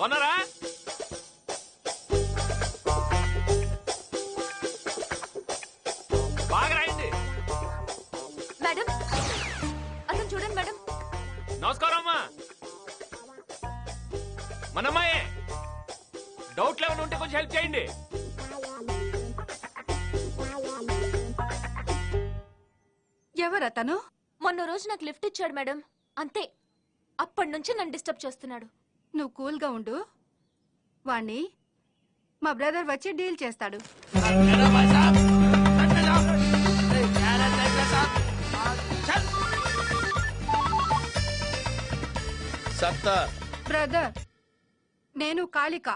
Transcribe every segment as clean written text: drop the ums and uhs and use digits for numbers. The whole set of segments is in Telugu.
ఓనరా బాగా రాయండి. మేడం అతను చూడండి మేడం. నమస్కారం అమ్మా. మనమ్మాయే. డౌట్లు ఏమైనా ఉంటే కొంచెం హెల్ప్ చేయండి. ఎవరతను? మొన్న రోజు నాకు లిఫ్ట్ ఇచ్చాడు మేడం, అంతే. అప్పటి నుంచి నన్ను డిస్టర్బ్ చేస్తున్నాడు. నువ్వు కూల్గా ఉండు, వాణ్ణి మా బ్రదర్ వచ్చి డీల్ చేస్తాడు. బ్రదర్, నేను కాళిక.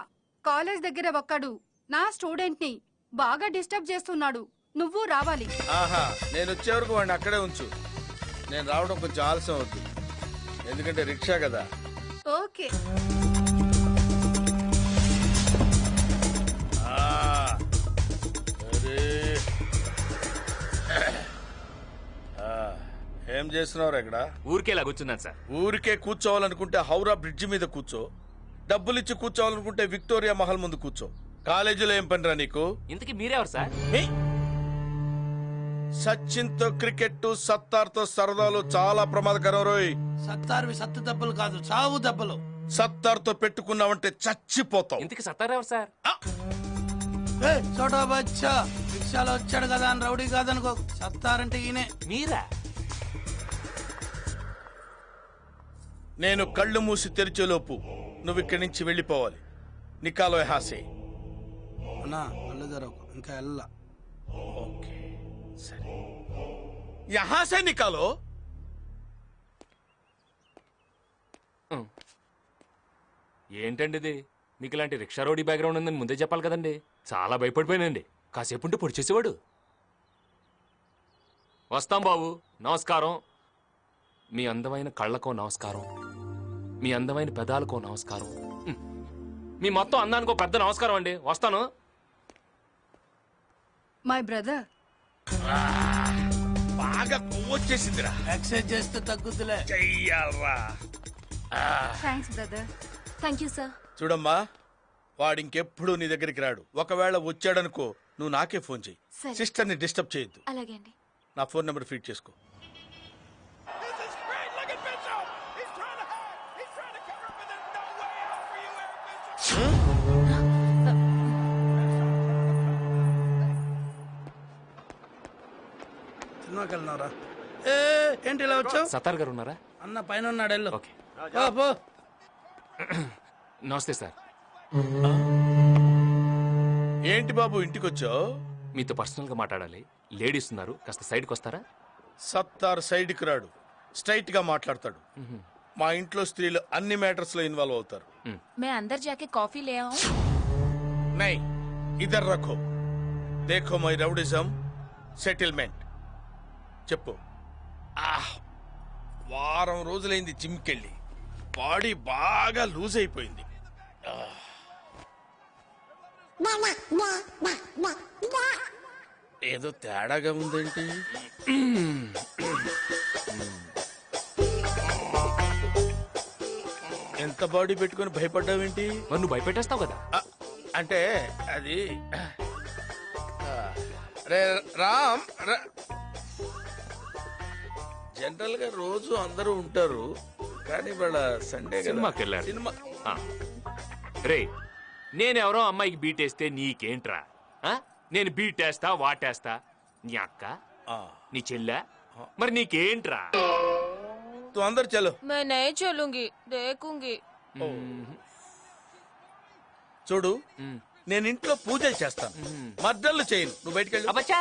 కాలేజ్ దగ్గర ఒక్కడు నా స్టూడెంట్ ని బాగా డిస్టర్బ్ చేస్తున్నాడు. నువ్వు రావాలి. ఆహా, నేను వచ్చే వరకు వాడిని అక్కడే ఉంచు. నేను రావడం కొంచెం ఆలస్యం అవుతుంది, ఎందుకంటే రిక్షా కదా. ఓకే. ఏం చేస్తున్నావు ఇక్కడ? ఊరికేలా కూర్చున్నాను సార్. ఊరికే కూర్చోవాలనుకుంటే హౌరా బ్రిడ్జి మీద కూర్చో, డబ్బులిచ్చి కూర్చోవాలనుకుంటే విక్టోరియా మహల్ ముందు కూర్చో. కాలేజీలో ఏం పనిరా నీకు? ఇంతకీ మీరెవరు సార్? సచిన్ తో క్రికెట్, సత్తార్ తో సరదాలు చాలా ప్రమాదకరం రోయ్. సత్తార్వి సత్తు దెబ్బలు కాదు, చావు దెబ్బలు. సత్తార్ తో పెట్టుకున్నావంటే చచ్చిపోతావు. ఇంతకీ సత్తారెవరు సార్? చోటా బచ్చా రిక్షాలో వచ్చాడు కదా అని రౌడీ కాదనుకో. సత్తారంటే ఈయనే. మీరా? నేను కళ్ళు మూసి తెరిచేలోపు నువ్వు ఇక్కడి నుంచి వెళ్ళిపోవాలి. నికాలో హాసే. అన్నా కళ్ళు తెరవకు, ఇంకా వెళ్ళా. ఓకే సరే, యహాసే నికాలో. ఏంటండి ఇది? మీకు ఇలాంటి రిక్షా రోడీ బ్యాక్గ్రౌండ్ ఉందని ముందే చెప్పాలి కదండి. చాలా భయపడిపోయానండి. కాసేపు ఉంటే పొడి చేసేవాడు. వస్తాం బాబు. నమస్కారం. మీ అందమైన కళ్ళకో నమస్కారం, మీ అందమైన పెదాలకో నమస్కారం, మీ మొత్తం అందానికో పెద్ద నమస్కారం అండి. వస్తాను. My brother. బాగా కొవ్వొచ్చేసిందిరా. ఎక్సర్సైజ్ చేస్తే తగ్గుద్దులే. చెయ్యాలరా. Thanks brother. Thank you sir. చూడమ్మా, వాడింకెప్పుడు నీ దగ్గరికి రాడు. ఒకవేళ వచ్చాడనుకో, నువ్వు నాకే ఫోన్ చెయ్యి. సరే. సిస్టర్ ని డిస్టర్బ్ చేయొద్దు. అలాగే అండి. నా ఫోన్ నెంబర్ ఫీడ్ చేసుకో. సినిమాకి వెళ్ళినారా? ఏంటి ఇలా వచ్చావు? సత్తార్ గారు ఉన్నారా? అన్న పైన ఉన్నాడు, వెళ్ళు. ఓకే. పో. నమస్తే సార్. ఏంటి బాబు ఇంటికొచ్చావు? మీతో పర్సనల్ గా మాట్లాడాలి. లేడీస్ ఉన్నారు, కాస్త సైడ్కి వస్తారా? సత్తార్ సైడ్కి రాడు, స్ట్రైట్ గా మాట్లాడతాడు. మా ఇంట్లో స్త్రీలు అన్ని మ్యాటర్స్ లో ఇన్వాల్వ్ అవుతారు. मैं अंदर जाके कॉफी ले आऊं? నై, ఇదర్ రఖో. దేఖో మై రౌడిజం సెటిల్మెంట్. చెప్పు. వారం రోజులైంది జిమ్కెళ్ళి, బాడీ బాగా లూజ్ అయిపోయింది. ఏదో తేడాగా ఉందేంటి? ఎంత బాడీ పెట్టుకుని భయపడ్డావేంటి? మరి నువ్వు భయపెట్టేస్తావు కదా. అంటే అది రే రామ్, జనరల్ గా రోజు అందరూ ఉంటారు, కానీ వాళ్ళ సండే సినిమాకి వెళ్ళారు. సినిమా. రే, నేనెవరో అమ్మాయికి బీటేస్తే నీకేంట్రా? నేను బీటేస్తా వాటేస్తా. నీ అక్క, నీ చెల్లె, మరి నీకేంట్రా? తు అందరు చలో. मैं नहीं चलूंगी, देखूंगी. చూడు, నేను ఇంట్లో పూజలు చేస్తాను, మర్డర్లు చేయను. నువ్వు బయటికి వెళ్ళి. అబ్బచ్చా,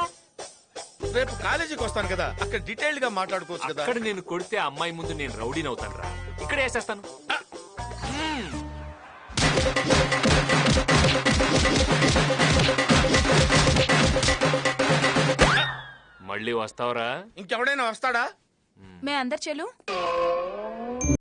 రేపు కాలేజీకి వస్తాను కదా, అక్కడ డీటెయిల్డ్ గా మాట్లాడుకోవచ్చు కదా. అక్కడ నేను కొడితే అమ్మాయి ముందు నేను రౌడీని అవుతాను రా. ఇక్కడ వేసేస్తాను. మళ్ళీ వస్తావరా? ఇంకెవడైనా వస్తాడా? मैं अंदर चलूं?